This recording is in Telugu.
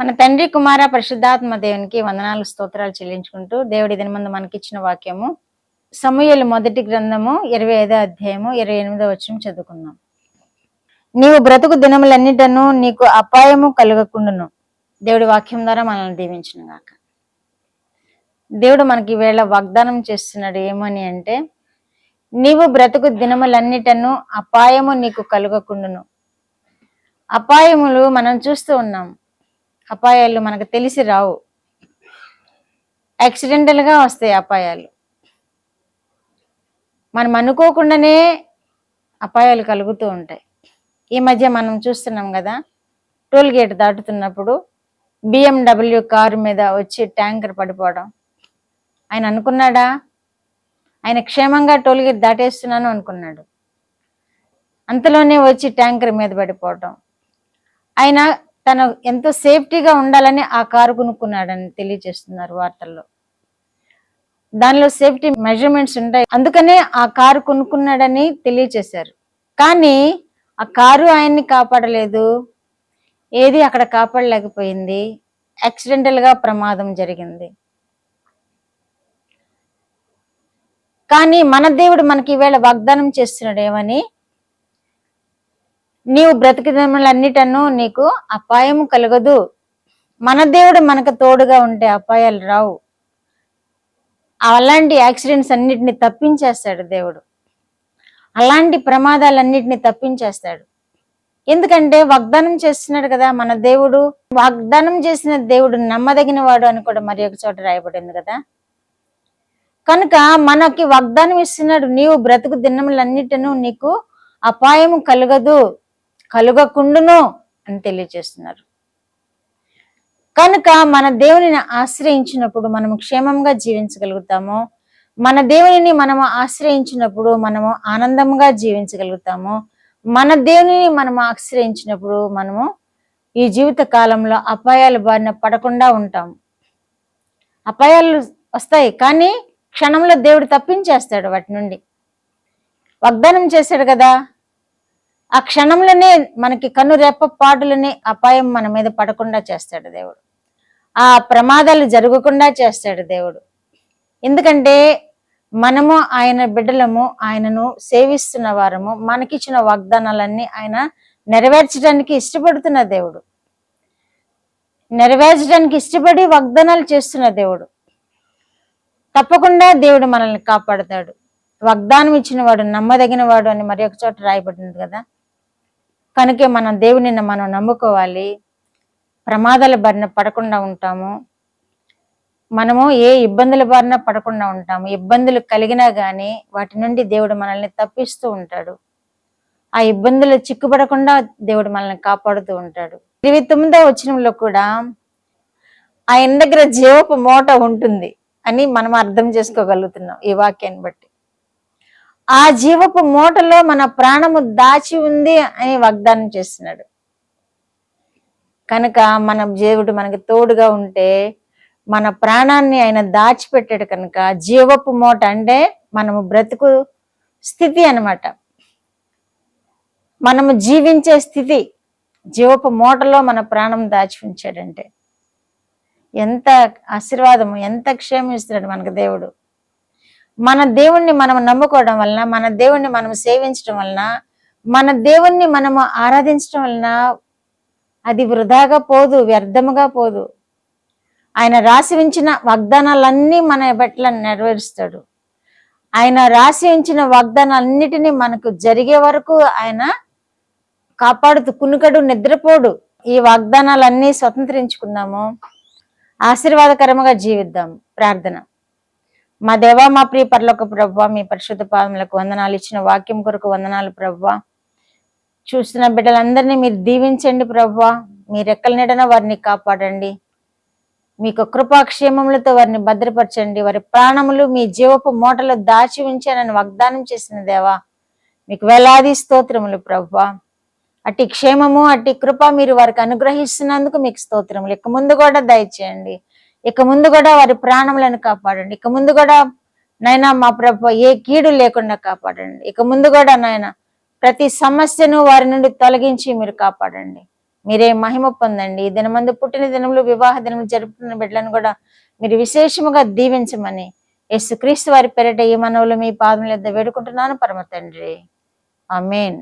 మన తండ్రి కుమార పరిశుద్ధాత్మ దేవునికి వందనాలు స్తోత్రాలు చెల్లించుకుంటూ దేవుడి దినమందు మనకిచ్చిన వాక్యము సమూయేలు మొదటి గ్రంథము 25వ అధ్యాయము 28వ వచనం చదువుకుందాం. నీవు బ్రతుకు దినములన్నిటను నీకు అపాయము కలగకుండును. దేవుడి వాక్యం ద్వారా మనల్ని దీవించును గాక. దేవుడు మనకి వేళ వాగ్దానం చేస్తున్నాడు ఏమని అంటే, నీవు బ్రతుకు దినములన్నిటను అపాయము నీకు కలగకుండును. అపాయములు మనం చూస్తూ ఉన్నాం. అపాయాలు మనకు తెలిసి రావు, యాక్సిడెంటల్గా వస్తాయి అపాయాలు. మనం అనుకోకుండానే అపాయాలు కలుగుతూ ఉంటాయి. ఈ మధ్య మనం చూస్తున్నాం కదా, టోల్ గేట్ దాటుతున్నప్పుడు BMW కారు మీద వచ్చి ట్యాంకర్ పడిపోవడం. ఆయన అనుకున్నాడా? ఆయన క్షేమంగా టోల్ గేట్ దాటేస్తున్నాను అనుకున్నాడు. అంతలోనే వచ్చి ట్యాంకర్ మీద పడిపోవడం. ఆయన తను ఎంతో సేఫ్టీగా ఉండాలని ఆ కారు కొనుక్కున్నాడని తెలియజేస్తున్నారు వార్తల్లో. దానిలో సేఫ్టీ మెజర్మెంట్స్ ఉంటాయి, అందుకనే ఆ కారు కొనుక్కున్నాడని తెలియజేశారు. కానీ ఆ కారు ఆయన్ని కాపాడలేదు, ఏది అక్కడ కాపాడలేకపోయింది. యాక్సిడెంటల్గా ప్రమాదం జరిగింది. కానీ మన దేవుడు మనకి ఈవేళ వాగ్దానం చేస్తున్నాడు ఏమని, నీవు బ్రతికిదములన్నిటను నీకు అపాయము కలగదు. మన దేవుడు మనకు తోడుగా ఉంటే అపాయాలు రావు. అలాంటి యాక్సిడెంట్స్ అన్నిటిని తప్పించేస్తాడు దేవుడు. అలాంటి ప్రమాదాలన్నిటిని తప్పించేస్తాడు. ఎందుకంటే వాగ్దానం చేస్తున్నాడు కదా మన దేవుడు. వాగ్దానం చేసిన దేవుడు నమ్మదగిన వాడు అని కూడా మరి ఒక చోట రాయబడింది కదా. కనుక మనకి వాగ్దానం ఇస్తున్నాడు, నీవు బ్రతుకు దినములన్నిటను నీకు అపాయము కలగదు, కలుగకుండును అని తెలియజేస్తున్నారు. కనుక మన దేవునిని ఆశ్రయించినప్పుడు మనము క్షేమంగా జీవించగలుగుతాము. మన దేవునిని మనము ఆశ్రయించినప్పుడు మనము ఆనందంగా జీవించగలుగుతాము. మన దేవునిని మనము ఆశ్రయించినప్పుడు మనము ఈ జీవిత కాలంలో అపాయాల బారిన పడకుండా ఉంటాము. అపాయాలు వస్తాయి, కానీ క్షణంలో దేవుడు తప్పించేస్తాడు వాటి నుండి. వాగ్దానం చేశాడు కదా, ఆ క్షణంలోనే మనకి కన్నురెప్ప పాటులని అపాయం మన మీద పడకుండా చేస్తాడు దేవుడు. ఆ ప్రమాదాలు జరగకుండా చేస్తాడు దేవుడు. ఎందుకంటే మనము ఆయన బిడ్డలము, ఆయనను సేవిస్తున్న వారము. మనకిచ్చిన వాగ్దానాలన్నీ ఆయన నెరవేర్చడానికి ఇష్టపడుతున్న దేవుడు. నెరవేర్చడానికి ఇష్టపడి వాగ్దానాలు చేస్తున్న దేవుడు. తప్పకుండా దేవుడు మనల్ని కాపాడుతాడు. వాగ్దానం ఇచ్చిన వాడు నమ్మదగిన వాడు అని మరి ఒక చోట రాయబడింది కదా. కనుక మన దేవునిని మనం నమ్ముకోవాలి. ప్రమాదాల బారిన పడకుండా ఉంటాము. మనము ఏ ఇబ్బందుల బారిన పడకుండా ఉంటాము. ఇబ్బందులు కలిగినా కానీ వాటి నుండి దేవుడు మనల్ని తప్పిస్తూ ఉంటాడు. ఆ ఇబ్బందులు చిక్కుపడకుండా దేవుడు మనల్ని కాపాడుతూ ఉంటాడు. 29వ వచనంలో కూడా ఆయన దగ్గర జీవపు మూట ఉంటుంది అని మనం అర్థం చేసుకోగలుగుతున్నాం ఈ వాక్యాన్ని బట్టి. ఆ జీవపు మూటలో మన ప్రాణము దాచి ఉంది అని వాగ్దానం చేస్తున్నాడు. కనుక మన దేవుడు మనకి తోడుగా ఉంటే మన ప్రాణాన్ని ఆయన దాచిపెట్టాడు. కనుక జీవపు మూట అంటే మనము బ్రతుకు స్థితి అన్నమాట. మనము జీవించే స్థితి జీవపు మూటలో మన ప్రాణం దాచి ఉంచాడంటే ఎంత ఆశీర్వాదము, ఎంత క్షేమం ఇస్తున్నాడు మనకు దేవుడు. మన దేవుణ్ణి మనం నమ్ముకోవడం వలన, మన దేవుణ్ణి మనం సేవించడం వలన, మన దేవుణ్ణి మనము ఆరాధించడం వలన అది వృధాగా పోదు, వ్యర్థముగా పోదు. ఆయన రాసి ఉంచిన వాగ్దానాలన్నీ మన పట్ల నెరవేరుస్తాడు. ఆయన రాసి ఉంచిన వాగ్దానాలన్నిటినీ మనకు జరిగే వరకు ఆయన కాపాడుతూ కునుకడు, నిద్రపోడు. ఈ వాగ్దానాలన్నీ స్వతంత్రించుకుందాము, ఆశీర్వాదకరముగా జీవిద్దాం. ప్రార్థన. మా దేవా, మా ప్రియ పరలోక ప్రభువా, మీ పరిశుద్ధ పాదములకు వందనాలు. ఇచ్చిన వాక్యం కొరకు వందనాలు ప్రభువా. చూస్తున్న బిడ్డలందరినీ మీరు దీవించండి ప్రభువా. మీ రెక్కల నీడన వారిని కాపాడండి. మీకు కృపాక్షేమములతో వారిని భద్రపరచండి. వారి ప్రాణములు మీ జీవపు మూటలో దాచి ఉంచానని వాగ్దానం చేసిన దేవా, మీకు వేలాది స్తోత్రములు ప్రభువా. అట్టి క్షేమము, అట్టి కృప మీరు వారికి అనుగ్రహిస్తున్నందుకు మీకు స్తోత్రములు. ఇక ముందు కూడా దయచేయండి. ఇక ముందు కూడా వారి ప్రాణములను కాపాడండి. ఇక ముందు కూడా నాయన మా ప్రభు ఏ కీడు లేకుండా కాపాడండి. ఇక ముందు కూడా నాయన ప్రతి సమస్యను వారి నుండి తొలగించి మీరు కాపాడండి. మీరే మహిమ పొందండి. ఈ దినమందు పుట్టిన దినములు, వివాహ దినములు జరుపుకున్న బిడ్డలను కూడా మీరు విశేషముగా దీవించమని యేసుక్రీస్తు వారి పేరిట ఈ మనవులు మీ పాదముల యొద్ద వేడుకుంటున్నాను పరమ తండ్రి. ఆమేన్.